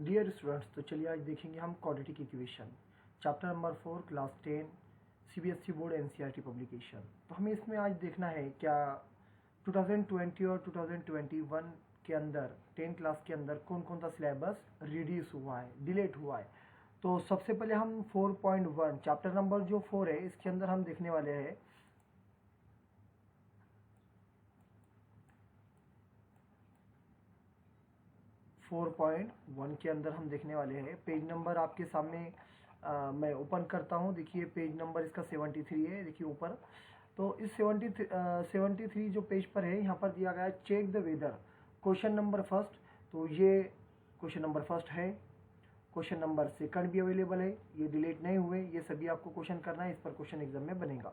Dear students, तो चलिए आज देखेंगे हम quadratic equation chapter number 4 class 10 CBSE board NCERT publication. तो हमें इसमें आज देखना है क्या 2020 और 2021 के अंदर 10 क्लास के अंदर कौन कौन सा सिलेबस रिड्यूस हुआ है, डिलेट हुआ है। तो सबसे पहले हम 4.1 चैप्टर नंबर जो 4 है इसके अंदर हम देखने वाले हैं 4.1 के अंदर हम देखने वाले हैं। पेज नंबर आपके सामने मैं ओपन करता हूं। देखिए पेज नंबर इसका 73 है, देखिए ऊपर। तो इस 73 जो पेज पर है यहाँ पर दिया गया है check the whether question number first. तो ये क्वेश्चन नंबर फर्स्ट है। क्वेश्चन नंबर सेकंड भी अवेलेबल है, ये डिलीट नहीं हुए, ये सभी आपको क्वेश्चन करना है, इस पर क्वेश्चन एग्जाम में बनेगा।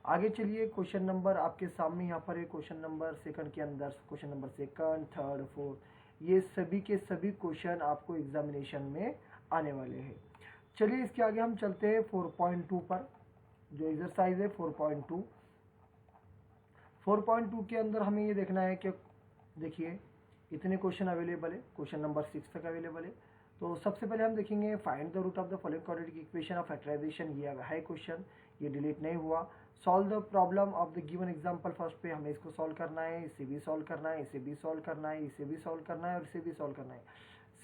आगे चलिए, क्वेश्चन नंबर आपके सामने यहाँ पर है। क्वेश्चन नंबर सेकंड के अंदर question number second, third, fourth, ये सभी के सभी क्वेश्चन आपको एग्जामिनेशन में आने वाले हैं। चलिए इसके आगे हम चलते हैं 4.2 पर, जो एक्सरसाइज है 4.2। 4.2 के अंदर हमें ये देखना है कि देखिए इतने क्वेश्चन अवेलेबल है, क्वेश्चन नंबर 6 तक अवेलेबल है। तो सबसे पहले हम देखेंगे find the root of the following quadratic equation of factorization. ये है क्वेश्चन, ये डिलीट नहीं हुआ। Solve the problem of the given example first पे हमें इसको सॉल्व करना है, इसे भी सॉल्व करना है, इसे भी सॉल्व करना है, इसे भी सॉल्व करना है और इसे भी सॉल्व करना है।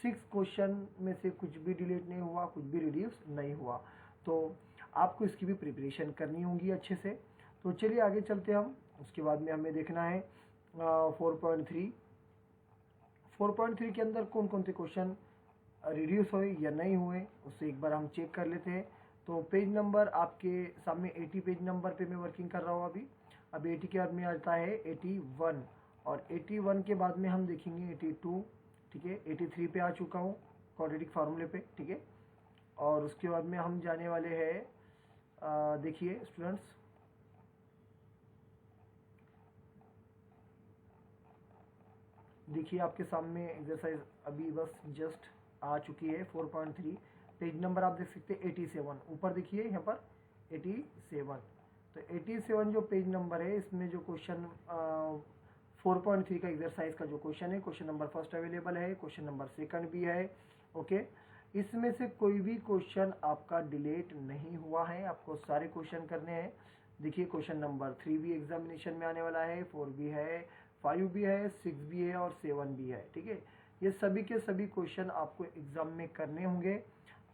6 क्वेश्चन में से कुछ भी डिलीट नहीं हुआ, कुछ भी रिड्यूस नहीं हुआ। तो आपको इसकी भी प्रिपरेशन करनी होगी अच्छे से। तो चलिए आगे चलते हम। उसके बाद में हमें देखना है 4.3। 4.3 के अंदर कौन कौन से क्वेश्चन रिड्यूस हुए या नहीं हुए, उससे एक बार हम चेक कर लेते हैं। तो पेज नंबर आपके सामने 80 पेज नंबर पे मैं वर्किंग कर रहा हूँ अभी। अब 80 के बाद में आता है 81 और 81 के बाद में हम देखेंगे 82, ठीक है। 83 पे आ चुका हूँ क्वाड्रेटिक फार्मूले पे, ठीक है। और उसके बाद में हम जाने वाले हैं, देखिए स्टूडेंट्स, देखिए आपके सामने एक्सरसाइज अभी बस जस्ट आ चुकी है 4.3। पेज नंबर आप देख सकते हैं 87, ऊपर देखिए यहाँ पर 87। तो 87 जो पेज नंबर है इसमें जो क्वेश्चन 4.3 का एक्सरसाइज का जो क्वेश्चन है, क्वेश्चन नंबर फर्स्ट अवेलेबल है, क्वेश्चन नंबर सेकंड भी है, ओके। इसमें से कोई भी क्वेश्चन आपका डिलीट नहीं हुआ है, आपको सारे क्वेश्चन करने हैं। देखिए क्वेश्चन नंबर 3 भी एग्जामिनेशन में आने वाला है, 4 भी है, 5 भी है, 6 भी है और 7 भी है, ठीक है। ये सभी के सभी क्वेश्चन आपको एग्जाम में करने होंगे,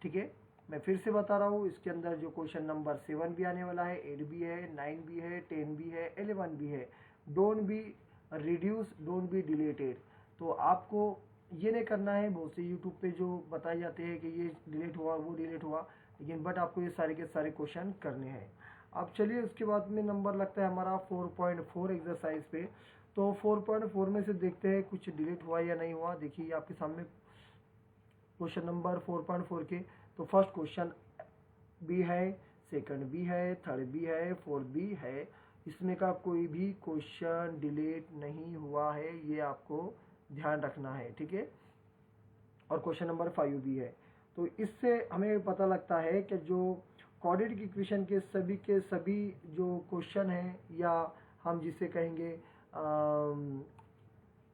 ठीक है। मैं फिर से बता रहा हूँ, इसके अंदर जो क्वेश्चन नंबर 7 भी आने वाला है, 8 भी है, 9 भी है, 10 भी है, 11 भी है। Don't be reduce, don't be deleted. तो आपको ये नहीं करना है, बहुत से यूट्यूब पे जो बताए जाते हैं कि ये डिलीट हुआ, वो डिलीट हुआ, लेकिन बट आपको ये सारे के सारे क्वेश्चन करने हैं। अब चलिए उसके बाद में नंबर लगता है हमारा 4.4 एक्सरसाइज पे। तो 4.4 में से देखते हैं कुछ डिलीट हुआ या नहीं हुआ। देखिए आपके सामने क्वेश्चन नंबर 4.4 के तो फर्स्ट क्वेश्चन भी है, सेकंड भी है, थर्ड भी है, फोर्थ भी है। इसमें का कोई भी क्वेश्चन डिलीट नहीं हुआ है, ये आपको ध्यान रखना है, ठीक है। और क्वेश्चन नंबर 5 भी है। तो इससे हमें पता लगता है कि जो क्वाड्रेटिक इक्वेशन के सभी जो क्वेश्चन हैं, या हम जिसे कहेंगे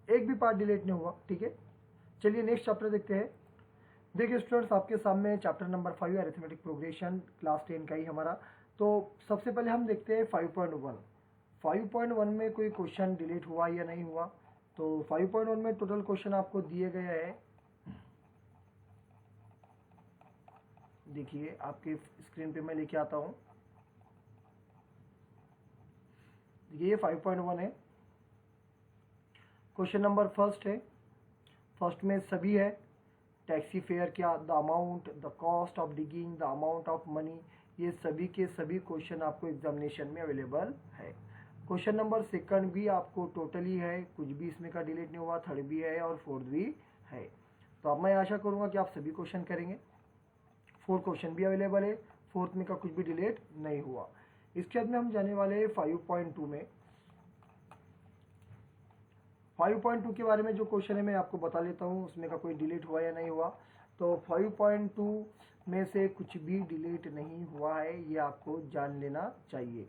एक भी पार्ट डिलीट नहीं हुआ, ठीक है। चलिए नेक्स्ट चैप्टर देखते हैं। देखिए स्टूडेंट्स, आपके सामने chapter number 5 arithmetic progression class 10 का ही हमारा। तो सबसे पहले हम देखते हैं 5.1। 5.1 में कोई क्वेश्चन डिलीट हुआ या नहीं हुआ। तो 5.1 में टोटल क्वेश्चन आपको दिए गए हैं, देखिए आपके स्क्रीन पे मैं लेके आता हूं। ये 5.1 है। क्वेश्चन नंबर फर्स्ट है, फर्स्ट में सभी है। टैक्सी फेयर क्या, the amount, the cost of digging, the amount of money, ये सभी के सभी क्वेश्चन आपको एग्जामिनेशन में अवेलेबल है। क्वेश्चन नंबर सेकंड भी आपको टोटली है, कुछ भी इसमें का डिलीट नहीं हुआ, थर्ड भी है और फोर्थ भी है। तो अब मैं आशा करूंगा कि आप सभी क्वेश्चन करेंगे। 4 क्वेश्चन भी अवेलेबल है, फोर्थ में का कुछ भी डिलीट नहीं हुआ। इसके बाद में हम जाने वाले हैं 5.2 में। 5.2 के बारे में जो क्वेश्चन है मैं आपको बता लेता हूँ, उसमें का कोई डिलीट हुआ या नहीं हुआ। तो 5.2 में से कुछ भी डिलीट नहीं हुआ है, ये आपको जान लेना चाहिए।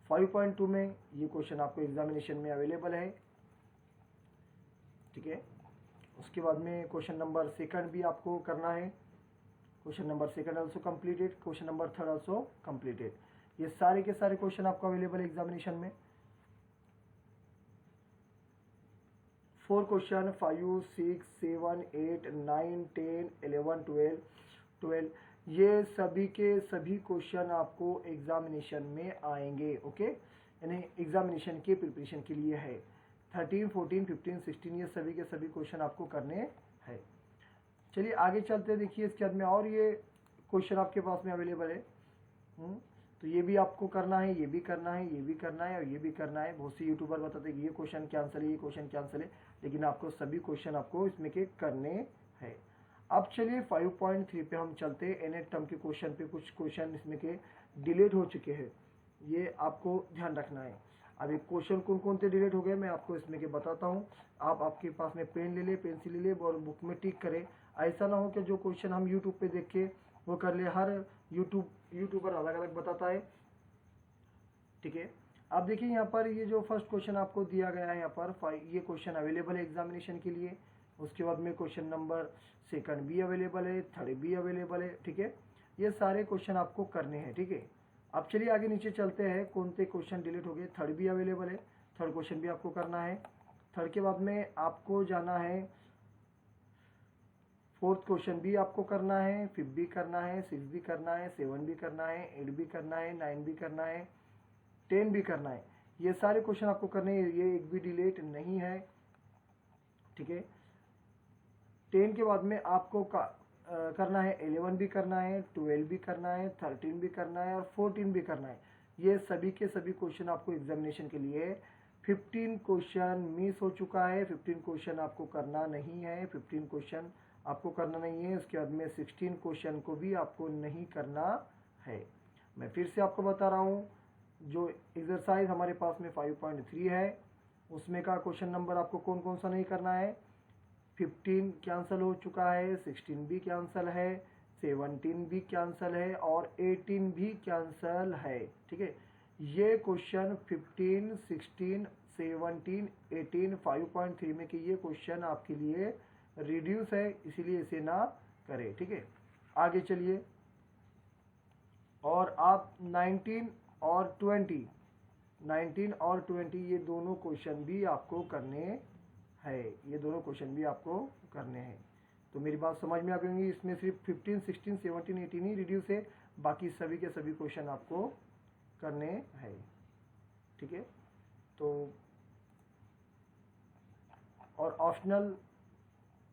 5.2 में ये क्वेश्चन आपको एग्जामिनेशन में अवेलेबल है, ठीक है। उसके बाद में क्वेश्चन नंबर सेकंड भी आपको करना है, question number second also completed, question number third also completed. ये सारे के सारे क्वेश्चन आपको अवेलेबल है एग्जामिनेशन में। 4 क्वेश्चन 5, 6, 7, 8, 9, 10, 11, 12 ये सभी के सभी क्वेश्चन आपको एग्जामिनेशन में आएंगे। ओके, यानी एग्जामिनेशन के प्रिपरेशन के लिए है। 13, 14, 15, 16 ये सभी के सभी क्वेश्चन आपको करने हैं। चलिए आगे चलते हैं। देखिए इसके बाद में और ये क्वेश्चन आपके पास में अवेलेबल है। तो ये भी आपको करना है, ये भी करना है, ये भी करना है और ये भी करना है। बहुत से यूट्यूबर बताते हैं कि ये क्वेश्चन क्या आंसर है, ये क्वेश्चन क्या आंसर है, लेकिन आपको सभी क्वेश्चन आपको इसमें के करने हैं। अब चलिए 5.3 पे हम चलते हैं। एनएट टर्म के क्वेश्चन पे कुछ क्वेश्चन इसमें के डिलीट हो चुके हैं, ये आपको ध्यान रखना है। अब एक क्वेश्चन कौन कौन से डिलीट हो गए मैं आपको इसमें के बताता हूँ। आप आपके पास में पेन ले ले, पेंसिल ले ले और बुक में टिक करें। ऐसा ना हो कि जो क्वेश्चन हम यूट्यूब पे देख के वो कर ले, हर यूट्यूबर अलग अलग बताता है। ठीक है, अब देखिए यहाँ पर ये जो फर्स्ट क्वेश्चन आपको दिया गया है यहाँ पर ये क्वेश्चन अवेलेबल है एग्जामिनेशन के लिए। उसके बाद में क्वेश्चन नंबर सेकंड भी अवेलेबल है, थर्ड भी अवेलेबल है। ठीक है, ये सारे क्वेश्चन आपको करने हैं। ठीक है, अब चलिए आगे नीचे चलते हैं। कौन से क्वेश्चन डिलीट हो गए, थर्ड भी अवेलेबल है, थर्ड क्वेश्चन भी आपको करना है। थर्ड के बाद में आपको जाना है, फोर्थ क्वेश्चन भी आपको करना है, फिफ्थ भी करना है, सिक्स भी करना है, सेवन भी करना है, 8 भी करना है, 9 भी करना है, 10 भी करना है। ये सारे क्वेश्चन आपको करने हैं, ये एक भी डिलीट नहीं है। ठीक है, 10 के बाद में आपको करना है 11 भी करना है, 12 भी करना है, 13 भी करना है और 14 भी करना है। ये सभी के सभी क्वेश्चन आपको एग्जामिनेशन के लिए 15 क्वेश्चन मिस हो चुका है, 15 क्वेश्चन आपको करना नहीं है, 15 क्वेश्चन आपको करना नहीं है। उसके बाद में 16 क्वेश्चन को भी आपको नहीं करना है। मैं फिर से आपको बता रहा हूँ, जो एक्सरसाइज हमारे पास में 5.3 है उसमें का क्वेश्चन नंबर आपको कौन कौन सा नहीं करना है। 15 कैंसिल हो चुका है, 16 भी कैंसिल है, 17 भी कैंसिल है और 18 भी कैंसिल है। ठीक है, ये क्वेश्चन 15, 16, 17, 18 5.3 में के ये क्वेश्चन आपके लिए रिड्यूस है, इसीलिए इसे ना करें। ठीक है, आगे चलिए। और आप 19 और 20 ये दोनों क्वेश्चन भी आपको करने हैं, ये दोनों क्वेश्चन भी आपको करने हैं। तो मेरी बात समझ में आ गई होंगी। इसमें सिर्फ 15, 16, 17, 18 ही रिड्यूस है, बाकी सभी के सभी क्वेश्चन आपको करने हैं। ठीक है, तो और ऑप्शनल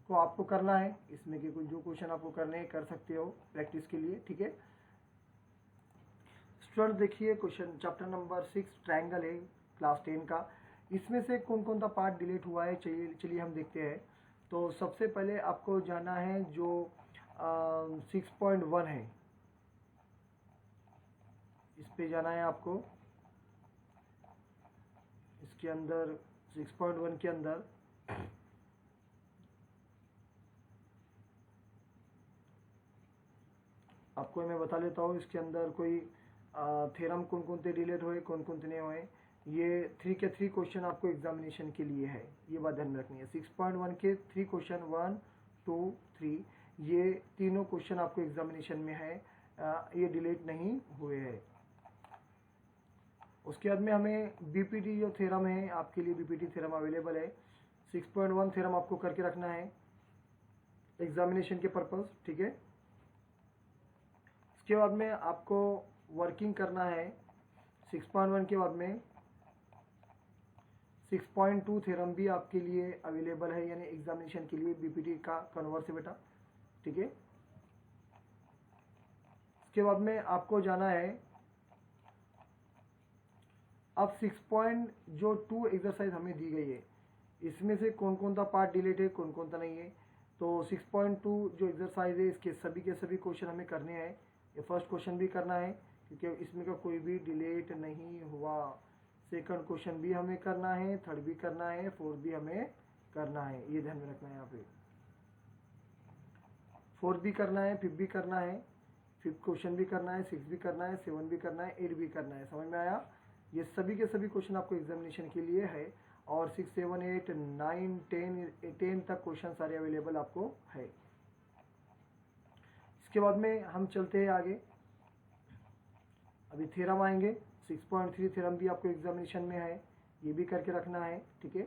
को आपको करना है, इसमें के कुछ जो क्वेश्चन आपको करने हैं कर सकते हो प्रैक्टिस के लिए। ठीक है, स्टूडेंट देखिए क्वेश्चन चैप्टर नंबर 6 ट्रायंगल है क्लास 10 का। इसमें से कौन कौन सा पार्ट डिलीट हुआ है चलिए हम देखते हैं। तो सबसे पहले आपको जाना है जो 6.1 है, इस पे जाना है आपको। इसके अंदर 6.1 के अंदर आपको मैं बता लेता हूँ, इसके अंदर कोई थ्योरम कौन कौन से डिलीट हुए, कौन कौन से नहीं हुए। ये 3 के 3 क्वेश्चन आपको एग्जामिनेशन के लिए है, ये बात ध्यान में रखनी है। 6.1 के 3 क्वेश्चन 1, 2, 3 ये तीनों क्वेश्चन आपको एग्जामिनेशन में है, ये डिलीट नहीं हुए हैं। उसके बाद में हमें बीपीटी जो थ्योरम है, आपके लिए बीपीटी थ्योरम अवेलेबल है। 6.1 थ्योरम आपको करके रखना है एग्जामिनेशन के पर्पस। ठीक है, इसके बाद में आपको वर्किंग करना है। 6.1 के बाद में 6.2 थ्योरम भी आपके लिए अवेलेबल है, यानी एग्जामिनेशन के लिए बीपीटी का कन्वर्स है बेटा। ठीक है, इसके बाद में आपको जाना है अब 6.2 एक्सरसाइज हमें दी गई है, इसमें से कौन कौन सा पार्ट डिलीट है, कौन कौन सा नहीं है। तो 6.2 जो एक्सरसाइज है इसके सभी क्वेश्चन हमें करने हैं। ये फर्स्ट क्वेश्चन भी करना है क्योंकि इसमें का कोई भी डिलीट नहीं हुआ। सेकंड क्वेश्चन भी हमें करना है, थर्ड भी करना है, फोर्थ भी हमें करना है, ये ध्यान में रखना है। यहाँ पे फोर्थ भी करना है, फिफ्थ भी करना है, फिफ्थ क्वेश्चन भी करना है, 6 भी करना है, 7 भी करना है, 8 भी करना है। समझ में आया? ये सभी के सभी क्वेश्चन आपको एग्जामिनेशन के लिए है। और 6, 7, 8, 9, 10 तक क्वेश्चन सारे अवेलेबल आपको है। इसके बाद में हम चलते हैं आगे, अभी थ्योरम आएंगे। 6.3 थ्योरम भी आपको एग्जामिनेशन में है, ये भी करके रखना है, ठीक है।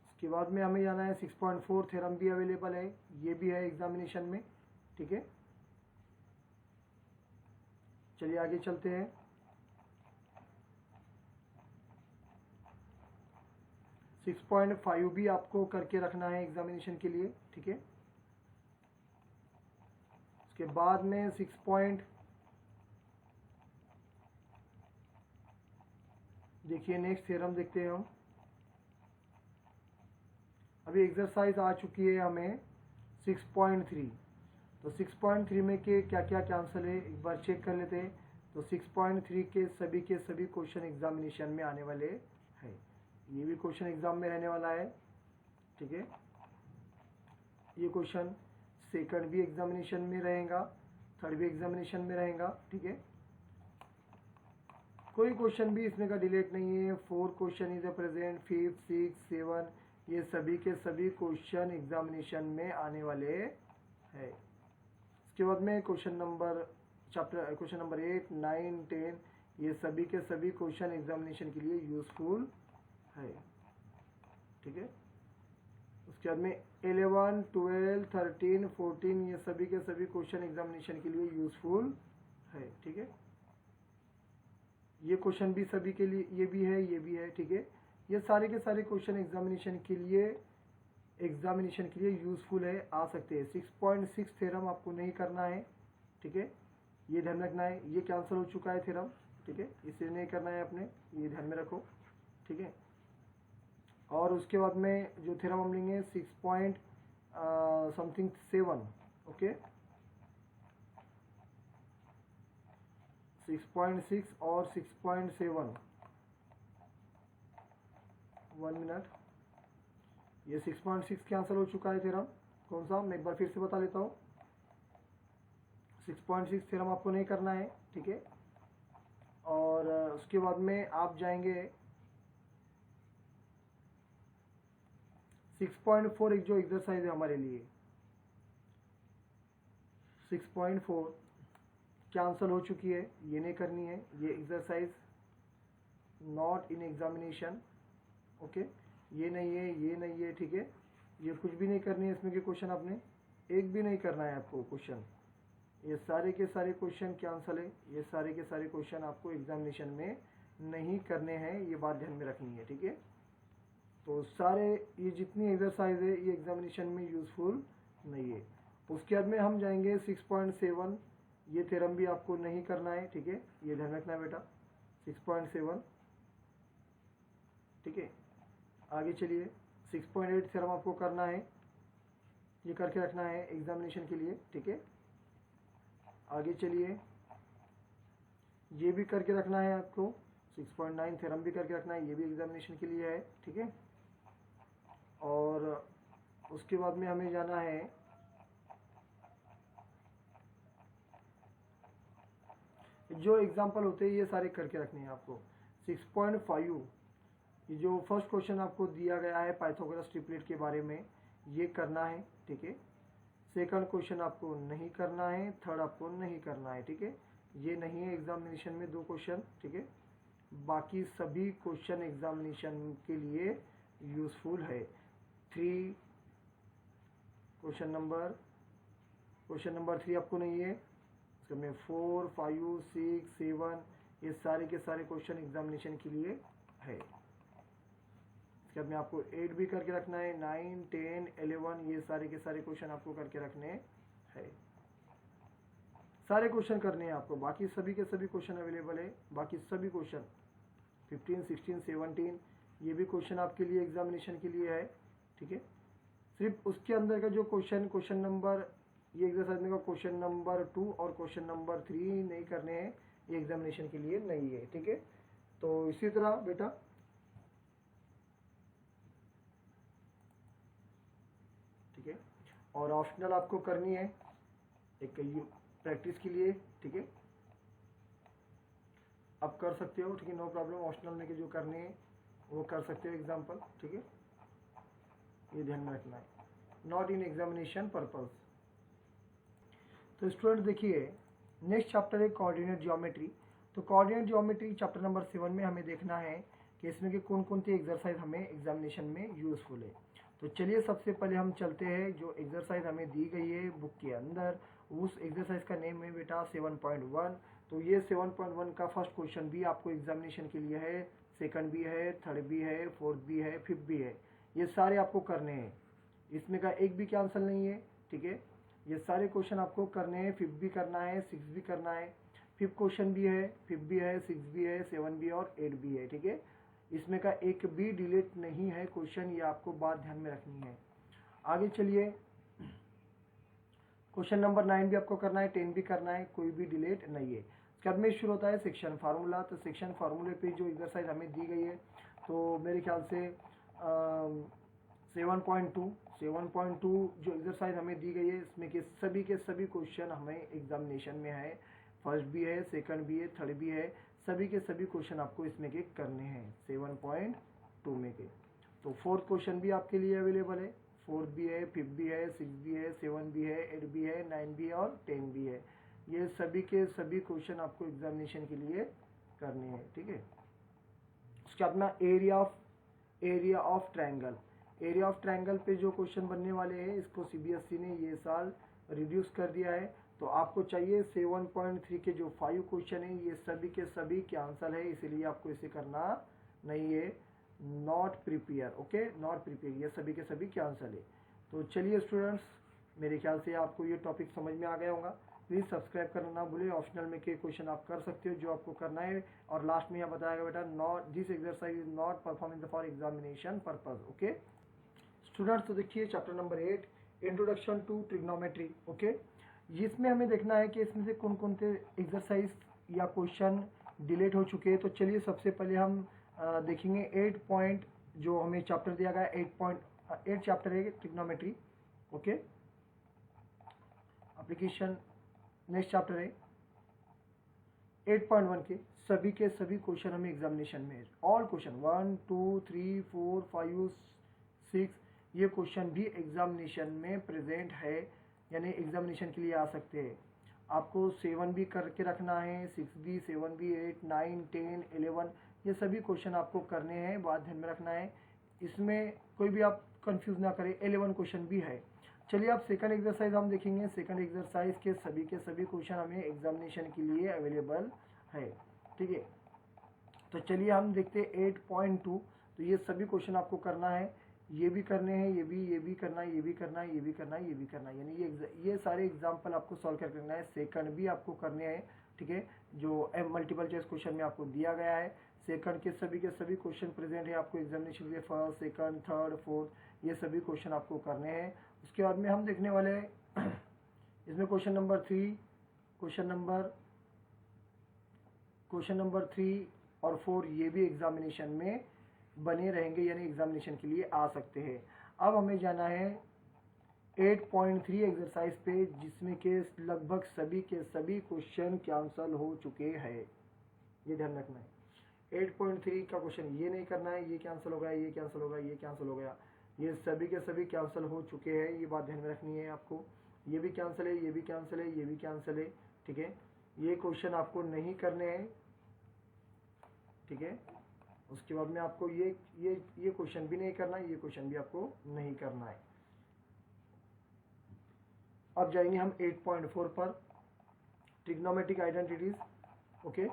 इसके बाद में हमें जाना है 6.4 थ्योरम भी अवेलेबल है, ये भी है एग्जामिनेशन में, ठीक है। चलिए आगे चलते हैं। 6.5 भी आपको करके रखना है एग्जामिनेशन के लिए, ठीक है। उसके बाद में 6. देखिए नेक्स्ट थ्योरम देखते हैं हम। अभी एक्सरसाइज आ चुकी है हमें 6.3, तो 6.3 में के क्या क्या कैंसिल है एक बार चेक कर लेते हैं। तो 6.3 के सभी क्वेश्चन एग्जामिनेशन में आने वाले हैं, ये भी क्वेश्चन एग्जाम में रहने वाला है, ठीक है। ये क्वेश्चन सेकंड भी एग्जामिनेशन में रहेगा, थर्ड भी एग्जामिनेशन में रहेगा, ठीक है। कोई क्वेश्चन भी इसमें का डिलेट नहीं है। 4 क्वेश्चन इज प्रेजेंट, 5, 6, 7 ये सभी के सभी क्वेश्चन एग्जामिनेशन में आने वाले हैं। इसके बाद में क्वेश्चन नंबर 8, 9, 10 ये सभी के सभी क्वेश्चन एग्जामिनेशन के लिए यूजफुल है, ठीक है। उसके बाद में 11, 12, 13, 14 ये सभी के सभी क्वेश्चन एग्जामिनेशन के लिए यूजफुल है, ठीक है। ये क्वेश्चन भी सभी के लिए, ये भी है, ठीक है। ये सारे के सारे क्वेश्चन एग्जामिनेशन के लिए यूजफुल है, आ सकते हैं। 6.6 थ्योरम आपको नहीं करना है, ठीक है, ये ध्यान रखना है। ये कैंसिल हो चुका है थ्योरम, ठीक है, इसे नहीं करना है अपने, ये ध्यान में रखो, ठीक है। और उसके बाद में जो थ्योरम हम लेंगे 6.7, ओके, 6.6 और 6.7, 1 मिनट। ये 6.6 कैंसिल हो चुका है थ्योरम, कौन सा, मैं एक बार फिर से बता लेता हूँ। 6.6 थ्योरम आपको नहीं करना है, ठीक है। और उसके बाद में आप जाएंगे 6.4, एक जो एक्सरसाइज है हमारे लिए 6.4 कैंसिल हो चुकी है, ये नहीं करनी है। ये exercise not in examination, okay, ये नहीं है, ठीक है। ये कुछ भी नहीं करनी है इसमें के क्वेश्चन, आपने एक भी नहीं करना है आपको क्वेश्चन। ये सारे के सारे क्वेश्चन कैंसिल है, ये सारे के सारे क्वेश्चन आपको एग्जामिनेशन में नहीं करने हैं, ये बात ध्यान में रखनी है, ठीक है। तो सारे ये जितनी एक्सरसाइज है ये एग्जामिनेशन में यूजफुल नहीं है। उसके बाद में हम जाएंगे 6.7, ये थ्योरम भी आपको नहीं करना है, ठीक है, ये ध्यान रखना है बेटा। 6.7, ठीक है। आगे चलिए 6.8 थ्योरम आपको करना है, ये करके रखना है एग्जामिनेशन के लिए, ठीक है। आगे चलिए ये भी करके रखना है आपको, 6.9 थ्योरम भी करके रखना है, ये भी एग्जामिनेशन के लिए है, ठीक है। और उसके बाद में हमें जाना है जो एग्जाम्पल होते हैं ये सारे करके रखने हैं आपको। 6.5 ये जो फर्स्ट क्वेश्चन आपको दिया गया है पाइथागोरस ट्रिपलेट के बारे में, ये करना है, ठीक है। सेकंड क्वेश्चन आपको नहीं करना है, थर्ड आपको नहीं करना है, ठीक है। ये नहीं है एग्जामिनेशन में 2 क्वेश्चन, ठीक है। बाकी सभी क्वेश्चन एग्जामिनेशन के लिए यूजफुल है। 3 क्वेश्चन नंबर 3 आपको नहीं है। इसमें 4, 5, 6, 7 ये सारे के सारे क्वेश्चन एग्जामिनेशन के लिए है। इसके बाद में आपको 8 भी करके रखना है, 9, 10, 11 ये सारे के सारे क्वेश्चन आपको करके रखने हैं। सारे क्वेश्चन करने हैं आपको, बाकी सभी के सभी क्वेश्चन अवेलेबल है। बाकी सभी क्वेश्चन 15, 16, 17 ये भी क्वेश्चन आपके लिए एग्जामिनेशन के लिए है, ठीक है। सिर्फ उसके अंदर का जो क्वेश्चन नंबर, ये एक्सरसाइज में का क्वेश्चन नंबर 2 और क्वेश्चन नंबर 3 नहीं करने हैं, ये एग्जामिनेशन के लिए नहीं है, ठीक है। तो इसी तरह बेटा ठीक है, और ऑप्शनल आपको करनी है एक प्रैक्टिस के लिए, ठीक है। आप कर सकते हो, ठीक है, नो प्रॉब्लम। ऑप्शनल में के जो करने हैं वो कर सकते हो एग्जाम्पल, ठीक है, ये ध्यान में रखना है, नॉट इन एग्जामिनेशन पर्पज। तो स्टूडेंट देखिए नेक्स्ट चैप्टर है कोऑर्डिनेट ज्योमेट्री। तो कोऑर्डिनेट ज्योमेट्री चैप्टर नंबर 7 में हमें देखना है कि इसमें के कौन कौन से एक्सरसाइज हमें एग्जामिनेशन में यूजफुल है। तो चलिए सबसे पहले हम चलते हैं, जो एक्सरसाइज हमें दी गई है बुक के अंदर, उस एक्सरसाइज का नेम है बेटा 7.1। तो ये 7.1 का फर्स्ट क्वेश्चन भी आपको एग्जामिनेशन के लिए है, सेकंड भी है, थर्ड भी है, फोर्थ भी है, फिफ्थ भी है, ये सारे आपको करने हैं, इसमें का एक भी कैंसिल नहीं है, ठीक है। ये सारे क्वेश्चन आपको करने हैं, फिफ्थ भी करना है, सिक्स भी करना है, फिफ्थ क्वेश्चन भी है, फिफ्थ भी है, सिक्स भी है, सेवन भी है और एट भी है, ठीक है। इसमें का एक भी डिलीट नहीं है क्वेश्चन, ये आपको बात ध्यान में रखनी है। आगे चलिए, क्वेश्चन नंबर 9 भी आपको करना है, 10 भी करना है, कोई भी डिलीट नहीं है। उसके बाद में शुरू होता है सेक्शन फार्मूला। तो सेक्शन फार्मूले पे जो एक्सरसाइज हमें दी गई है, तो मेरे ख्याल से 7.2 जो एक्सरसाइज हमें दी गई है, इसमें के सभी क्वेश्चन हमें एग्जामिनेशन में है, फर्स्ट भी है, सेकंड भी है, थर्ड भी है, सभी के सभी क्वेश्चन आपको इसमें के करने हैं 7.2 में के। तो फोर्थ क्वेश्चन भी आपके लिए अवेलेबल है, फोर्थ भी है, फिफ्थ भी है, सिक्स भी है, सेवन भी है, एट भी है, नाइन भी है और 10 भी है। ये सभी के सभी क्वेश्चन आपको एग्जामिनेशन के लिए करने हैं, ठीक है। उसके अपना area of triangle, area of triangle पे जो क्वेश्चन बनने वाले हैं, इसको सीबीएसई ने ये साल रिड्यूस कर दिया है। तो आपको चाहिए 7.3 के जो 5 क्वेश्चन है, ये सभी के सभी कैंसल है, इसीलिए आपको इसे करना नहीं है, not prepare, okay, not prepare, ये सभी के सभी कैंसल है। तो चलिए स्टूडेंट्स, मेरे ख्याल से आपको ये टॉपिक समझ में आ गया होगा। प्लीज़ सब्सक्राइब करना ना भूलें, ऑप्शनल में के क्वेश्चन आप कर सकते हो जो आपको करना है। और लास्ट में यह बताया बेटा, not this exercise is not perform in the for examination purpose, okay students. तो देखिए chapter number 8 introduction to trigonometry, okay. इसमें हमें देखना है कि इसमें से कौन कौन से एक्सरसाइज या क्वेश्चन डिलीट हो चुके हैं। तो चलिए सबसे पहले हम देखेंगे 8 पॉइंट, जो हमें चैप्टर दिया गया 8 चैप्टर है trigonometry, okay. Application next chapter है 8.1 के सभी क्वेश्चन हमें एग्जामिनेशन में, ऑल क्वेश्चन 1 2 3 4 5 6 ये क्वेश्चन भी एग्जामिनेशन में प्रेजेंट है, यानी एग्जामिनेशन के लिए आ सकते हैं। आपको 7 भी करके रखना है, 6 भी, 7 भी, 8 9 10 11 ये सभी क्वेश्चन आपको करने हैं, बात ध्यान में रखना है, इसमें कोई भी आप कंफ्यूज ना करें, 11 क्वेश्चन भी है। चलिए अब सेकंड एक्सरसाइज हम देखेंगे। सेकंड एक्सरसाइज के सभी क्वेश्चन हमें एग्जामिनेशन के लिए अवेलेबल है, ठीक है। तो चलिए हम देखते हैं 8.2। तो ये सभी क्वेश्चन आपको करना है, ये भी करने हैं, ये भी करना है, ये भी करना है, ये भी करना है, ये भी करना है, यानी ये सारे एग्जाम्पल आपको सॉल्व करके करना है। सेकंड भी आपको करने हैं, ठीक है, जो मल्टीपल चॉइस क्वेश्चन में आपको दिया गया है। सेकंड के सभी क्वेश्चन प्रेजेंट है आपको एग्जामिनेशन के लिए, फर्स्ट, सेकंड, थर्ड, फोर्थ, ये सभी क्वेश्चन आपको करने हैं। उसके बाद में हम देखने वाले हैं इसमें क्वेश्चन नंबर 3, क्वेश्चन नंबर 3 और 4 ये भी एग्जामिनेशन में बने रहेंगे, यानी एग्जामिनेशन के लिए आ सकते हैं। अब हमें जाना है 8.3 एक्सरसाइज पे, जिसमें के लगभग सभी के सभी क्वेश्चन कैंसल हो चुके हैं, ये ध्यान रखना है। 8.3 का क्वेश्चन ये नहीं करना है, ये कैंसिल हो गया, ये कैंसिल हो गया, ये कैंसिल हो गया, ये सभी के सभी कैंसिल हो चुके हैं, ये बात ध्यान में रखनी है आपको। ये भी कैंसिल है, ये भी कैंसिल है, ये भी कैंसिल है, ठीक है। ये क्वेश्चन आपको नहीं करने हैं, ठीक है। उसके बाद में आपको ये क्वेश्चन भी नहीं करना है, ये क्वेश्चन भी आपको नहीं करना है। अब जाएंगे हम 8.4 पर, ट्रिग्नोमेट्रिक आइडेंटिटीज, ओके।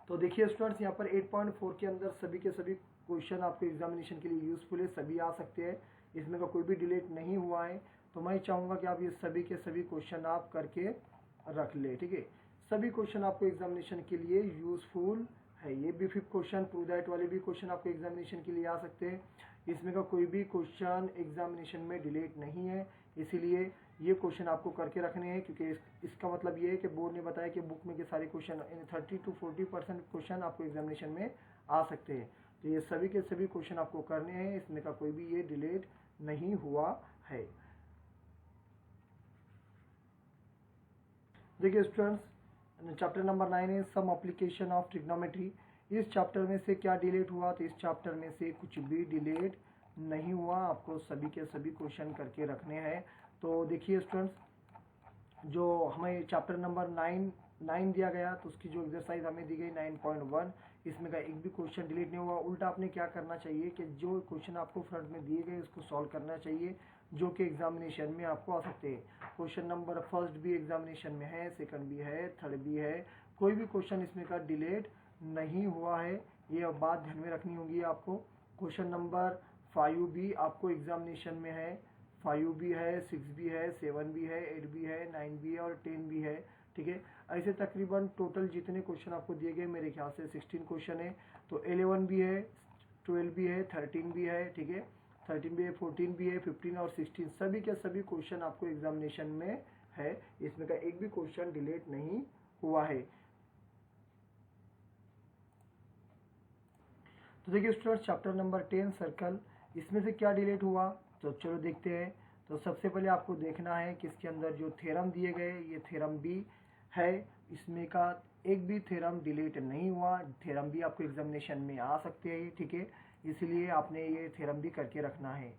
तो देखिए स्टूडेंट्स, यहाँ पर 8.4 के अंदर सभी के सभी क्वेश्चन आपके एग्जामिनेशन के लिए यूजफुल है, सभी आ सकते हैं, इसमें का कोई भी डिलीट नहीं हुआ है। तो मैं चाहूँगा कि आप ये सभी के सभी क्वेश्चन आप करके रख ले, ठीक है। सभी क्वेश्चन आपको एग्जामिनेशन के लिए यूजफुल है। ये भी 5th क्वेश्चन, प्रूव दैट वाले भी क्वेश्चन आपको एग्जामिनेशन के लिए आ सकते हैं, इसमें का कोई भी क्वेश्चन एग्जामिनेशन में डिलीट नहीं है, इसीलिए ये क्वेश्चन आपको करके रखने हैं, क्योंकि इसका मतलब ये है कि बोर्ड ने बताया कि बुक में के सारे क्वेश्चन 30 to 40% क्वेश्चन आपको एग्जामिनेशन में आ सकते हैं। तो ये सभी के सभी क्वेश्चन आपको करने हैं, इसमें का कोई भी ये डिलीट नहीं हुआ है। देखिए स्टूडेंट्स, चैप्टर नंबर 9 है सम एप्लीकेशन ऑफ ट्रिग्नोमेट्री। इस चैप्टर में से क्या डिलीट हुआ? तो इस चैप्टर में से कुछ भी डिलीट नहीं हुआ, आपको सभी के सभी क्वेश्चन करके रखने हैं। तो देखिए स्टूडेंट्स, जो हमें चैप्टर नंबर 9 दिया गया, तो उसकी जो एक्सरसाइज हमें दी गई 9.1, इसमें का एक भी क्वेश्चन डिलीट नहीं हुआ। उल्टा आपने क्या करना चाहिए कि जो क्वेश्चन आपको फ्रंट में दिए गए उसको सॉल्व करना चाहिए, जो कि एग्जामिनेशन में आपको आ सकते हैं। क्वेश्चन नंबर फर्स्ट भी एग्जामिनेशन में है, सेकंड भी है, थर्ड भी है, कोई भी क्वेश्चन इसमें का डिलीट नहीं हुआ है, ये बात ध्यान में रखनी होगी आपको। क्वेश्चन नंबर 5 भी आपको एग्जामिनेशन में है, 5 भी है, 6 भी है, 7 भी है, 8 भी है, 9 भी है और 10 भी है, ठीक है। ऐसे तकरीबन टोटल जितने क्वेश्चन आपको दिए गए मेरे ख्याल से 16 क्वेश्चन है। तो 11 भी है, 12 भी है, 13 भी है, ठीक है, 13 भी है, 14 भी है, 15 और 16 सभी के सभी क्वेश्चन आपको एग्जामिनेशन में है, इसमें का एक भी क्वेश्चन डिलीट नहीं हुआ है। तो देखिए स्टूडेंट्स, चैप्टर नंबर 10 सर्कल, इसमें से क्या डिलीट हुआ? तो चलो देखते हैं। तो सबसे पहले आपको देखना है कि इसके अंदर जो थ्योरम दिए गए, ये थ्योरम भी है, इसमें का एक भी थ्योरम डिलीट नहीं हुआ। थ्योरम भी आपको एग्जामिनेशन में आ सकते हैं, ठीक है, इसलिए आपने ये थ्योरम भी करके रखना है।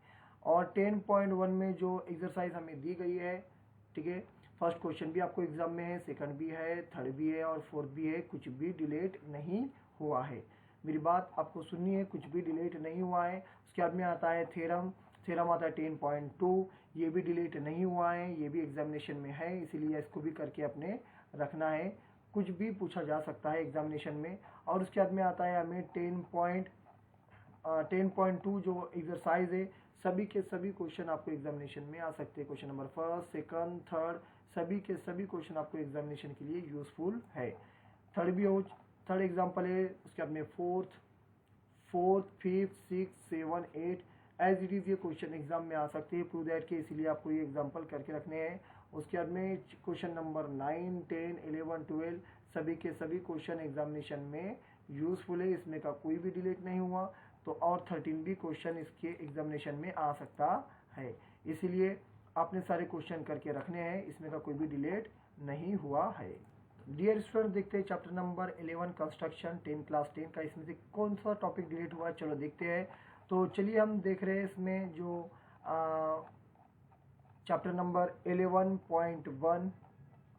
और 10.1 में जो एक्सरसाइज हमें दी गई है, ठीक है, फर्स्ट क्वेश्चन भी आपको एग्जाम में है, सेकंड भी है, थर्ड भी है और फोर्थ भी है, कुछ भी डिलीट नहीं हुआ है। मेरी बात आपको सुननी है, कुछ भी डिलीट नहीं हुआ है। उसके बाद में आता है थ्योरम, थ्योरम आता है 10.2, ये भी डिलीट नहीं हुआ है, ये भी एग्जामिनेशन में है, इसीलिए इसको भी करके अपने रखना है, कुछ भी पूछा जा सकता है एग्जामिनेशन में। और उसके बाद में आता है हमें 10.2 जो एक्सरसाइज है, सभी के सभी क्वेश्चन आपको एग्जामिनेशन में आ सकते हैं। Question number first, second, third, सभी के सभी क्वेश्चन आपको एग्जामिनेशन के लिए यूजफुल है। थर्ड भी हो, थर्ड एग्जाम्पल है, उसके बाद में fourth, fifth, 6, 7, 8 as it is ये क्वेश्चन एग्जाम में आ सकते हैं, प्रूव दैट के, इसीलिए आपको ये एग्जाम्पल करके रखने हैं। उसके बाद में क्वेश्चन नंबर 9, 10, 11, 12 सभी के सभी क्वेश्चन एग्जामिनेशन में यूजफुल है, इसमें का कोई भी डिलीट नहीं हुआ। तो और 13 भी क्वेश्चन इसके एग्जामिनेशन में आ सकता है, इसीलिए आपने सारे क्वेश्चन करके रखने हैं, इसमें का कोई भी डिलीट नहीं हुआ है। डियर स्टूडेंट, देखते हैं चैप्टर नंबर 11 कंस्ट्रक्शन 10 क्लास 10 का, इसमें से कौन सा टॉपिक डिलीट हुआ है, चलो देखते हैं। तो चलिए हम देख रहे हैं इसमें जो चैप्टर नंबर 11.1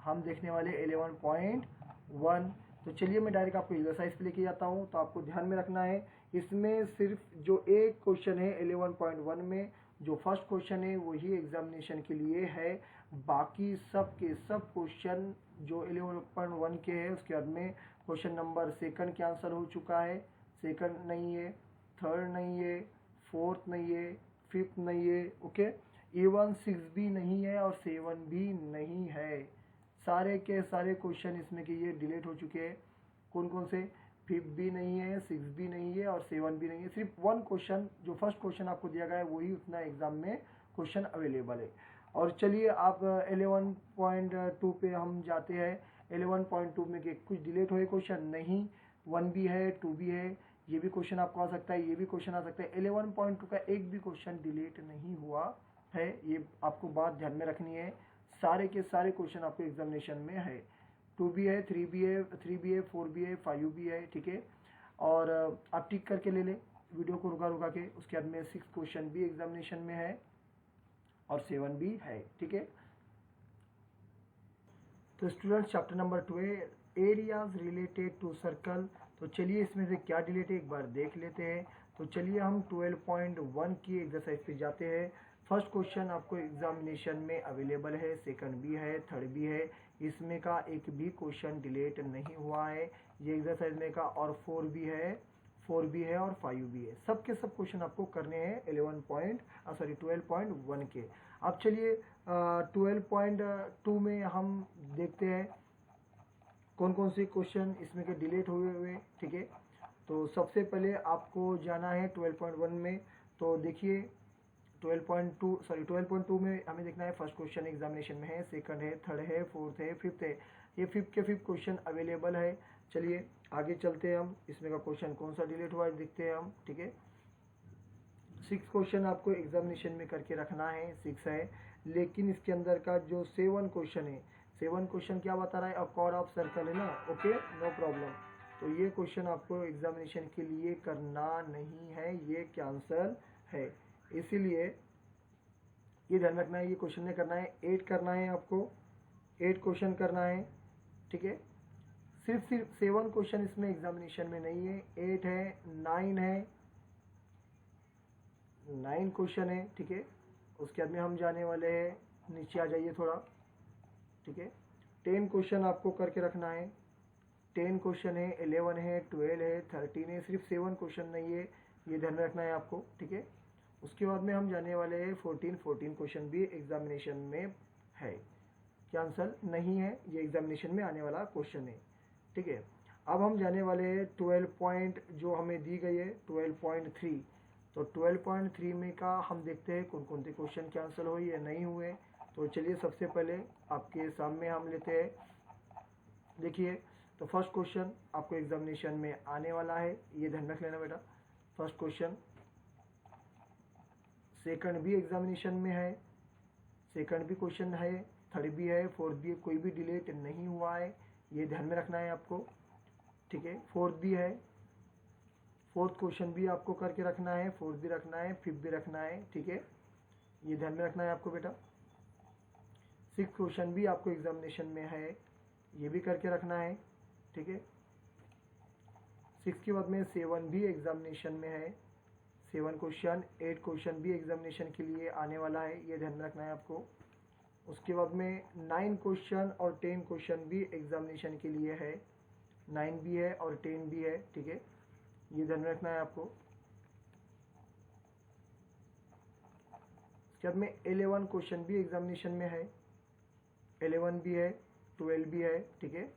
हम देखने वाले 11.1। तो चलिए मैं डायरेक्ट आपको एक्सरसाइज पे लेके जाता हूँ। तो आपको ध्यान में रखना है, इसमें सिर्फ जो एक क्वेश्चन है 11.1 में, जो फर्स्ट क्वेश्चन है वही एग्जामिनेशन के लिए है, बाकी सब के सब क्वेश्चन जो 11.1 के है, उसके बाद में क्वेश्चन नंबर सेकंड के आंसर हो चुका है, सेकंड नहीं है, थर्ड नहीं है, फोर्थ नहीं है, फिफ्थ नहीं है, ओके, इवन 6 भी नहीं है और 7 भी नहीं है, सारे के सारे क्वेश्चन इसमें के ये डिलीट हो चुके हैं। कौन कौन से? 5 भी नहीं है, 6 भी नहीं है और 7 भी नहीं है, सिर्फ वन क्वेश्चन जो फर्स्ट क्वेश्चन आपको दिया गया है वही उतना एग्जाम में क्वेश्चन अवेलेबल है। और चलिए आप 11.2 पे हम जाते हैं। 11.2 में कुछ डिलीट हुए क्वेश्चन नहीं, 1 भी है, 2 भी है, ये भी क्वेश्चन आपको आ सकता है, ये भी क्वेश्चन आ सकता है। 11.2 का एक भी क्वेश्चन डिलीट नहीं हुआ है, ये आपको बात ध्यान में रखनी है, सारे के सारे क्वेश्चन आपको एग्जामिनेशन में है। 2 भी है, 3 भी है, 4 भी है, 5 भी है, ठीक है। और आप टिक करके ले ले वीडियो को रुका के। उसके बाद में 6 क्वेश्चन भी एग्जामिनेशन में है और 7 भी है, ठीक है। तो students, chapter number 12 areas related to circle. तो चलिए इसमें से क्या डिलीट है एक बार देख लेते हैं। तो चलिए हम 12.1 की एक्सरसाइज पे जाते हैं। फर्स्ट क्वेश्चन आपको एग्जामिनेशन में अवेलेबल है, सेकंड भी है, थर्ड भी है, इसमें का एक भी क्वेश्चन डिलीट नहीं हुआ है ये एक्सरसाइज में का। और 4 भी है और 5 भी है, सब के सब क्वेश्चन आपको करने हैं 12.1 के। अब चलिए 12.2 में हम देखते हैं कौन कौन से क्वेश्चन इसमें के डिलीट हुए, ठीक है। तो सबसे पहले आपको जाना है 12.1 में। तो देखिए 12.2 में हमें देखना है फर्स्ट क्वेश्चन एग्जामिनेशन में है, सेकंड है, थर्ड है, फोर्थ है, फिफ्थ है, ये फिफ्थ के फिफ्थ क्वेश्चन अवेलेबल है। चलिए आगे चलते हैं हम, इसमें का क्वेश्चन कौन सा डिलीट हुआ है देखते हैं हम, ठीक है। 6 क्वेश्चन आपको एग्जामिनेशन में करके रखना है, 6 है, लेकिन इसके अंदर का जो 7 क्वेश्चन है, 7 क्वेश्चन क्या बता रहा है, अ कॉर्ड ऑफ सर्कल है ना, ओके नो प्रॉब्लम। तो ये क्वेश्चन आपको एग्जामिनेशन के लिए करना नहीं है, ये कैंसल है, इसीलिए ये ध्यान रखना है, ये क्वेश्चन नहीं करना है, 8 करना है आपको, 8 क्वेश्चन करना है, ठीक है। सिर्फ 7 क्वेश्चन इसमें एग्जामिनेशन में नहीं है, 8 है, 9 है, 9 क्वेश्चन है, ठीक है। उसके बाद में हम जाने वाले हैं, नीचे आ जाइए थोड़ा, ठीक है। 10 क्वेश्चन आपको करके रखना है, 10 क्वेश्चन है, 11 है, 12 है, 13 है, सिर्फ 7 क्वेश्चन नहीं है, ये ध्यान रखना है आपको, ठीक है। उसके बाद में हम जाने वाले हैं 14 क्वेश्चन भी एग्जामिनेशन में है, कैंसल नहीं है, ये एग्जामिनेशन में आने वाला क्वेश्चन है, ठीक है। अब हम जाने वाले हैं 12 पॉइंट जो हमें दी गई है 12.3। तो 12.3 में का हम देखते हैं कौन कौन से क्वेश्चन कैंसिल हुए या नहीं हुए। तो चलिए सबसे पहले आपके सामने हम लेते हैं, देखिए। तो फर्स्ट क्वेश्चन आपको एग्जामिनेशन में आने वाला है, ये ध्यान रख लेना बेटा, फर्स्ट क्वेश्चन। सेकंड भी एग्जामिनेशन में है, सेकंड भी क्वेश्चन है, थर्ड भी है, फोर्थ भी है, कोई भी डिलीट नहीं हुआ है, ये ध्यान में रखना है आपको, ठीक है। फोर्थ भी है, फोर्थ क्वेश्चन भी आपको करके रखना है, फोर्थ भी रखना है, फिफ्थ भी रखना है, ठीक है, ये ध्यान में रखना है आपको बेटा। सिक्स क्वेश्चन भी आपको एग्जामिनेशन में है, ये भी करके रखना है, ठीक है। सिक्स के बाद में 7 भी एग्जामिनेशन में है, 7 क्वेश्चन, 8 क्वेश्चन भी एग्जामिनेशन के लिए आने वाला है, ये ध्यान में रखना है आपको। उसके बाद में 9 क्वेश्चन और 10 क्वेश्चन भी एग्जामिनेशन के लिए है, 9 भी है और 10 भी है, ठीक है, ये ध्यान में रखना है आपको। उसके बाद में 11 क्वेश्चन भी एग्जामिनेशन में है, 11 भी है, 12 भी है, ठीक है।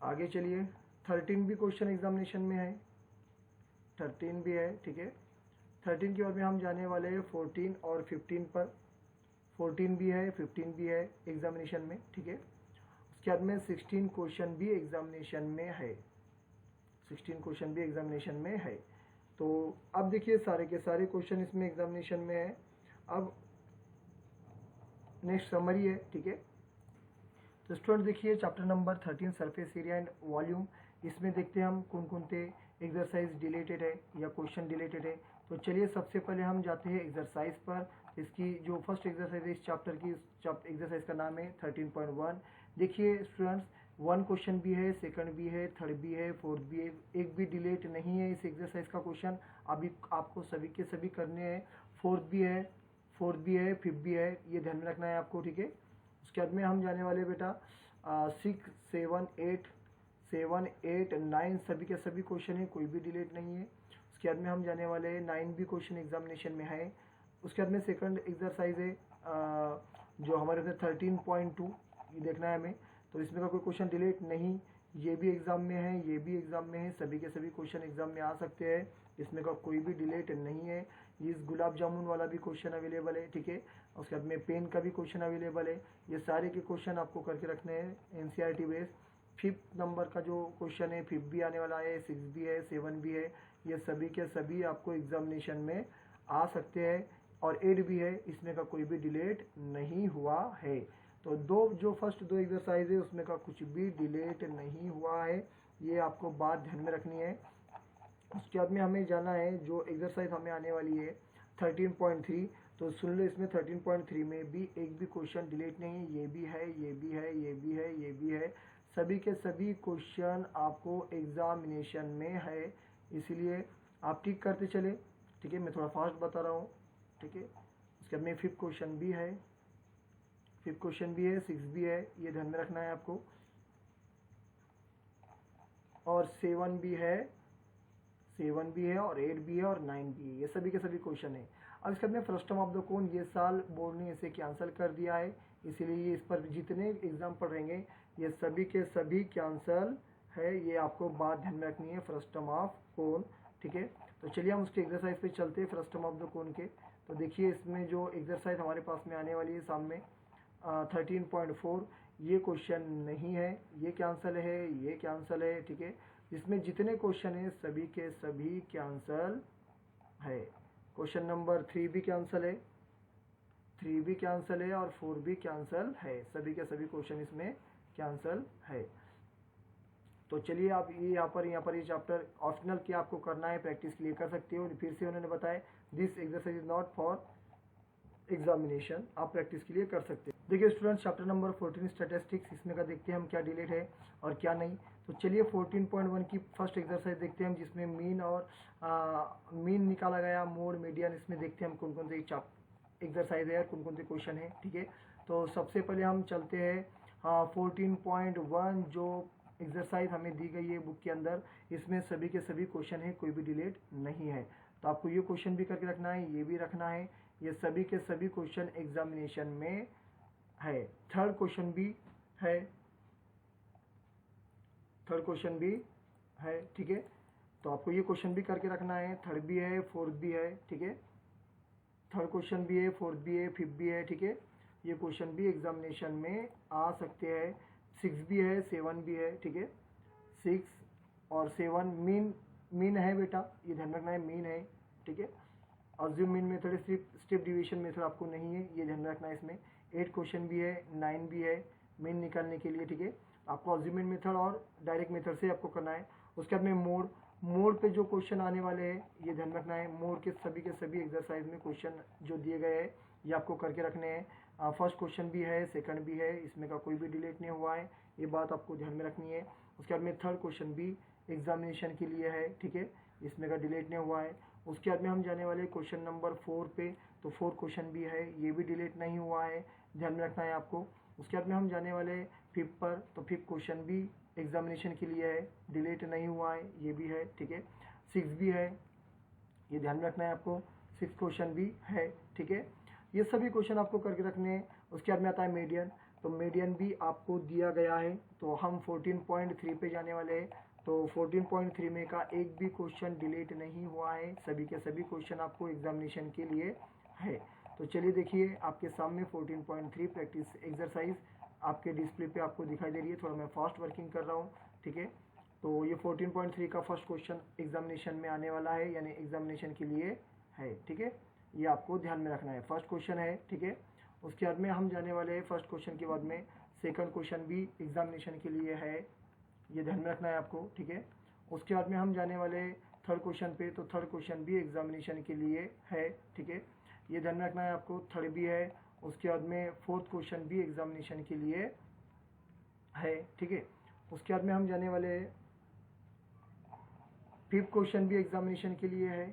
आगे चलिए, 13 भी क्वेश्चन एग्जामिनेशन में है, 13 भी है, ठीक है। 13 के बाद में हम जाने वाले हैं 14 और 15 पर, 14 भी है, 15 भी है एग्जामिनेशन में, ठीक है। उसके बाद में 16 क्वेश्चन भी एग्जामिनेशन में है, 16 क्वेश्चन भी एग्जामिनेशन में है। तो अब देखिए सारे के सारे क्वेश्चन इसमें एग्जामिनेशन में है। अब नेक्स्ट समरी है, ठीक है। तो स्टूडेंट देखिए chapter number 13 surface area and volume, इसमें देखते हैं हम कौन कौन से एक्सरसाइज डिलेटेड है या क्वेश्चन डिलेटेड है। तो चलिए सबसे पहले हम जाते हैं एक्सरसाइज पर। इसकी जो फर्स्ट एक्सरसाइज है इस चैप्टर की, एक्सरसाइज का नाम है 13.1। देखिए स्टूडेंट्स 1 क्वेश्चन भी है, सेकंड भी है, थर्ड भी है, फोर्थ भी है, एक भी डिलेट नहीं है इस एक्सरसाइज का क्वेश्चन। अभी आपको सभी के सभी करने हैं, फोर्थ भी है, फिफ्थ भी है, ये ध्यान में रखना है आपको, ठीक है। उसके बाद में हम जाने वाले बेटा 6, 7, 8, 9 सभी के सभी क्वेश्चन है, कोई भी डिलीट नहीं है। उसके बाद में हम जाने वाले हैं 9 भी क्वेश्चन एग्जामिनेशन में है। उसके बाद में सेकंड एक्सरसाइज है जो हमारे में 13.2, ये देखना है हमें। तो इसमें का कोई क्वेश्चन डिलीट नहीं, ये भी एग्जाम में है, ये भी एग्जाम में है, सभी के सभी क्वेश्चन एग्जाम में आ सकते हैं, इसमें का कोई भी डिलीट नहीं है। ये गुलाब जामुन वाला भी क्वेश्चन अवेलेबल है, ठीक है। उसके बाद में पेन का भी क्वेश्चन अवेलेबल है, ये सारे के क्वेश्चन आपको करके रखने हैं एनसीईआरटी बेस। 5th नंबर का जो क्वेश्चन है 5th भी आने वाला है, 6 भी है, 7 भी है, ये सभी के सभी आपको एग्जामिनेशन में आ सकते हैं, और 8 भी है, इसमें का कोई भी डिलेट नहीं हुआ है। तो जो फर्स्ट 2 एक्सरसाइज है उसमें का कुछ भी डिलेट नहीं हुआ है, ये आपको बात ध्यान में रखनी है। उसके बाद में हमें जाना है जो एक्सरसाइज हमें आने वाली है 13.3। तो सुन लो, इसमें 13.3 में भी एक भी क्वेश्चन डिलीट नहीं है, ये भी है, ये भी है, ये भी है, ये भी है, सभी के सभी क्वेश्चन आपको एग्जामिनेशन में है, इसलिए आप टिक करते चले, ठीक है। मैं थोड़ा फास्ट बता रहा हूँ, ठीक है। उसके बाद में 5th क्वेश्चन भी है, 5th क्वेश्चन भी है, 6 भी है, ये ध्यान में रखना है आपको, और 7 भी है, 7 भी है, और 8 भी है, और 9 भी है, ये सभी के सभी क्वेश्चन है। अब इसके बाद में फ्रस्टम ऑफ द कोन, ये साल बोर्ड ने इसे कैंसिल कर दिया है, इसीलिए इस पर जितने एग्जाम्पल रहेंगे ये सभी के सभी कैंसिल है, ये आपको बात ध्यान में रखनी है, फ्रस्टम ऑफ कोन, ठीक है। तो चलिए हम उसके एक्सरसाइज पे चलते हैं फ्रस्टम ऑफ द कोन के। तो देखिए इसमें जो एक्सरसाइज हमारे पास में आने वाली है सामने 13.4, ये क्वेश्चन नहीं है, ये कैंसिल है, ये कैंसिल है, ठीक है। इसमें जितने क्वेश्चन है सभी के सभी कैंसिल है। क्वेश्चन नंबर 3 भी कैंसिल है, 3 भी कैंसिल है और 4 भी कैंसिल है, सभी के सभी क्वेश्चन इसमें कैंसिल है। तो चलिए आप ये यहाँ पर ये चैप्टर ऑप्शनल क्या आपको करना है, प्रैक्टिस के लिए कर सकते हो। फिर से उन्होंने बताया this exercise is not for examination, आप प्रैक्टिस के लिए कर सकते हैं। देखिए स्टूडेंट्स, चैप्टर नंबर 14 स्टैटिस्टिक्स, इसमें का देखते हैं हम क्या डिलीट है और क्या नहीं। तो चलिए 14.1 की फर्स्ट एक्सरसाइज देखते हैं हम, जिसमें मीन और मीन निकाला गया, मोड, मीडियन, इसमें देखते हैं हम कौन कौन से एक्सरसाइज है और कौन कौन से क्वेश्चन है। ठीक है, तो सबसे पहले हम चलते हैं 14.1 जो एक्सरसाइज हमें दी गई है बुक के अंदर, इसमें सभी के सभी क्वेश्चन है, कोई भी डिलीट नहीं है। तो आपको ये क्वेश्चन भी करके रखना है, ये भी रखना है, ये सभी के सभी क्वेश्चन एग्जामिनेशन में है। थर्ड क्वेश्चन भी है, थर्ड क्वेश्चन भी है। ठीक है, तो आपको ये क्वेश्चन भी करके रखना है, थर्ड भी है, फोर्थ भी है। ठीक है, थर्ड क्वेश्चन भी है, फोर्थ भी है, फिफ्थ भी है। ठीक है, ये क्वेश्चन भी एग्जामिनेशन में आ सकते हैं। 6 भी है, 7 भी है। ठीक है, 6 और 7 मीन है बेटा, ये ध्यान रखना है, मीन है। ठीक है, assume mean method, step division method आपको नहीं है, ये ध्यान रखना है इसमें। 8 क्वेश्चन भी है, 9 भी है मीन निकालने के लिए। ठीक है, आपको अज्यूम मीन मेथड और डायरेक्ट मेथड से आपको करना है। उसके बाद में मोड पे जो क्वेश्चन आने वाले हैं, ये ध्यान रखना है। मोड के सभी एक्सरसाइज में क्वेश्चन जो दिए गए हैं ये आपको करके रखने हैं। फर्स्ट क्वेश्चन भी है, सेकंड भी है, इसमें का कोई भी डिलीट नहीं हुआ है, ये बात आपको ध्यान में रखनी है। उसके बाद में थर्ड क्वेश्चन भी एग्जामिनेशन के लिए है। ठीक है, इसमें का डिलीट नहीं हुआ है। उसके बाद में हम जाने वाले क्वेश्चन नंबर 4 पे, तो 4 क्वेश्चन भी है, ये भी डिलीट नहीं हुआ है, ध्यान में रखना है आपको। उसके बाद में हम जाने वाले 5 पर, तो 5 क्वेश्चन भी एग्जामिनेशन के लिए है, डिलीट नहीं हुआ है, ये भी है। ठीक है, 6 भी है, ये ध्यान में रखना है आपको, 6 क्वेश्चन भी है। ठीक है, ये सभी क्वेश्चन आपको करके रखने हैं। उसके बाद में आता है मीडियन, तो मीडियन भी आपको दिया गया है। तो हम 14.3 पे जाने वाले हैं। तो 14.3 में का एक भी क्वेश्चन डिलीट नहीं हुआ है, सभी के सभी क्वेश्चन आपको एग्जामिनेशन के लिए है। तो चलिए देखिए आपके सामने 14.3 प्रैक्टिस एक्सरसाइज आपके डिस्प्ले पे आपको दिखाई दे रही है। थोड़ा मैं फास्ट वर्किंग कर रहा हूँ। ठीक है, तो ये 14.3 का फर्स्ट क्वेश्चन एग्जामिनेशन में आने वाला है, यानी एग्जामिनेशन के लिए है। ठीक है, ये आपको ध्यान में रखना है, फर्स्ट क्वेश्चन है। ठीक है, उसके बाद में हम जाने वाले हैं फर्स्ट क्वेश्चन के बाद में सेकंड क्वेश्चन भी एग्जामिनेशन के लिए है, ये ध्यान में रखना है आपको। ठीक है, उसके बाद में हम जाने वाले थर्ड क्वेश्चन पे, तो थर्ड क्वेश्चन भी एग्जामिनेशन के लिए है। ठीक है, ये ध्यान में रखना है आपको, थर्ड भी है। उसके बाद में फोर्थ क्वेश्चन भी एग्जामिनेशन के लिए है। ठीक है, उसके बाद में हम जाने वाले फिफ्थ क्वेश्चन भी एग्जामिनेशन के लिए है,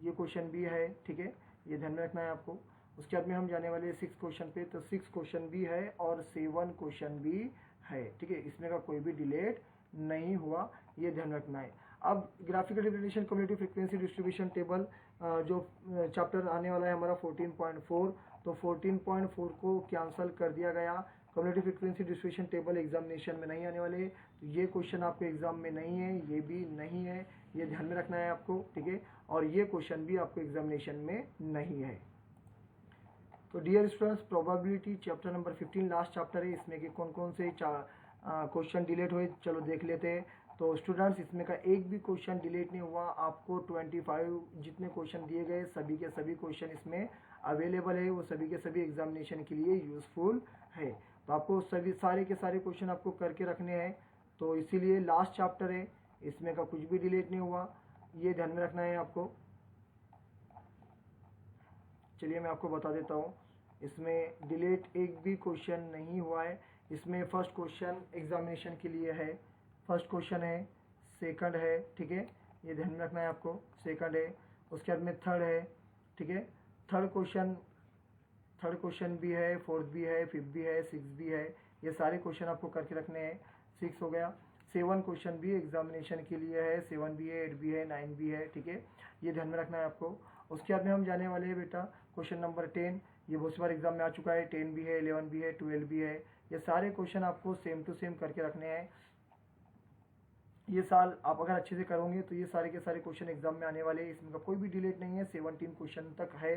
ये क्वेश्चन भी है। ठीक है, ये ध्यान में रखना है आपको। उसके बाद में हम जाने वाले 6 क्वेश्चन पे, तो 6 क्वेश्चन भी है और 7 क्वेश्चन भी है। ठीक है, इसमें का कोई भी डिलीट नहीं हुआ, ये ध्यान रखना है। अब graphical representation cumulative frequency distribution table जो चैप्टर आने वाला है हमारा 14.4, तो 14.4 को कैंसिल कर दिया गया। Cumulative frequency distribution table examination में नहीं आने वाले, तो ये क्वेश्चन आपके एग्जाम में नहीं है, ये भी नहीं है, ये ध्यान में रखना है आपको। ठीक है, और ये क्वेश्चन भी आपको एग्जामिनेशन में नहीं है। तो dear students, probability chapter number 15 last chapter है, इसमें के कौन कौन से क्वेश्चन डिलीट हुए चलो देख लेते हैं। तो स्टूडेंट्स, इसमें का एक भी क्वेश्चन डिलीट नहीं हुआ। आपको 25 जितने क्वेश्चन दिए गए सभी के सभी क्वेश्चन इसमें अवेलेबल है, वो सभी के सभी एग्जामिनेशन के लिए यूजफुल है। तो आपको सभी सारे के सारे क्वेश्चन आपको करके रखने हैं, तो इसीलिए लास्ट चैप्टर है, इसमें का कुछ भी डिलीट नहीं हुआ, ये ध्यान में रखना है आपको। चलिए मैं आपको बता देता हूँ, इसमें डिलीट एक भी क्वेश्चन नहीं हुआ है। इसमें फर्स्ट क्वेश्चन एग्जामिनेशन के लिए है, फर्स्ट क्वेश्चन है, सेकंड है। ठीक है, ये ध्यान में रखना है आपको, सेकंड है। उसके बाद में थर्ड है। ठीक है, थर्ड क्वेश्चन भी है, फोर्थ भी है, फिफ्थ भी है, सिक्स भी है, ये सारे क्वेश्चन आपको करके रखने हैं। 6 हो गया। 7 क्वेश्चन भी एग्जामिनेशन के लिए है, 7 भी है, 8 भी है, 9 भी है। ठीक है, ये ध्यान में रखना है आपको। उसके बाद में हम जाने वाले हैं बेटा क्वेश्चन नंबर 10, ये बहुत बार एग्जाम में आ चुका है, 10 भी है, 11 भी है, 12 भी है, ये सारे क्वेश्चन आपको सेम टू सेम करके रखने हैं। ये साल आप अगर अच्छे से करोगे तो ये सारे के सारे क्वेश्चन एग्जाम में आने वाले हैं, इसमें का कोई भी डिलीट नहीं है। 17 क्वेश्चन तक है,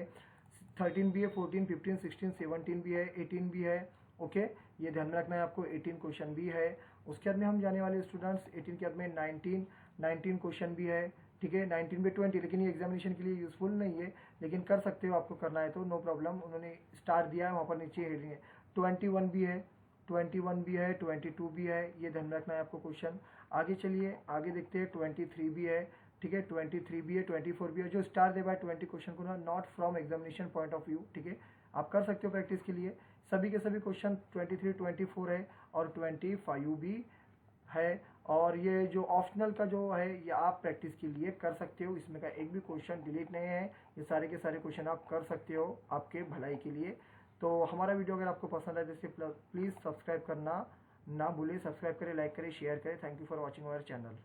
13 भी है, 14, 15, 16, 17 भी है, 18 भी है। ओके, ये ध्यान में रखना है आपको, 18 क्वेश्चन भी है। उसके बाद में हम जाने वाले स्टूडेंट्स 18 के बाद में 19 क्वेश्चन भी है, ठीक है, 19/20, लेकिन ये एग्जामिनेशन के लिए यूजफुल नहीं है, लेकिन कर सकते हो, आपको करना है तो नो प्रॉब्लम। उन्होंने स्टार दिया है वहाँ पर नीचे हेडिंग है। 21 भी है, 21 भी है, 22 भी है, ये ध्यान रखना है आपको क्वेश्चन। आगे चलिए, आगे देखते हैं। 23 भी है, ठीक है, 23 भी है, 24 भी है। जो स्टार दे 20 क्वेश्चन को ना not from examination point of view, ठीक है, आप कर सकते हो प्रैक्टिस के लिए। सभी के सभी क्वेश्चन 23, 24 है और 25 भी है। और ये जो ऑप्शनल का जो है ये आप प्रैक्टिस के लिए कर सकते हो, इसमें का एक भी क्वेश्चन डिलीट नहीं है, ये सारे के सारे क्वेश्चन आप कर सकते हो आपके भलाई के लिए। तो हमारा वीडियो अगर आपको पसंद आए तो इसे प्लीज़ सब्सक्राइब करना ना भूलें। सब्सक्राइब करें, लाइक करें, शेयर करें। Thank you for watching our channel.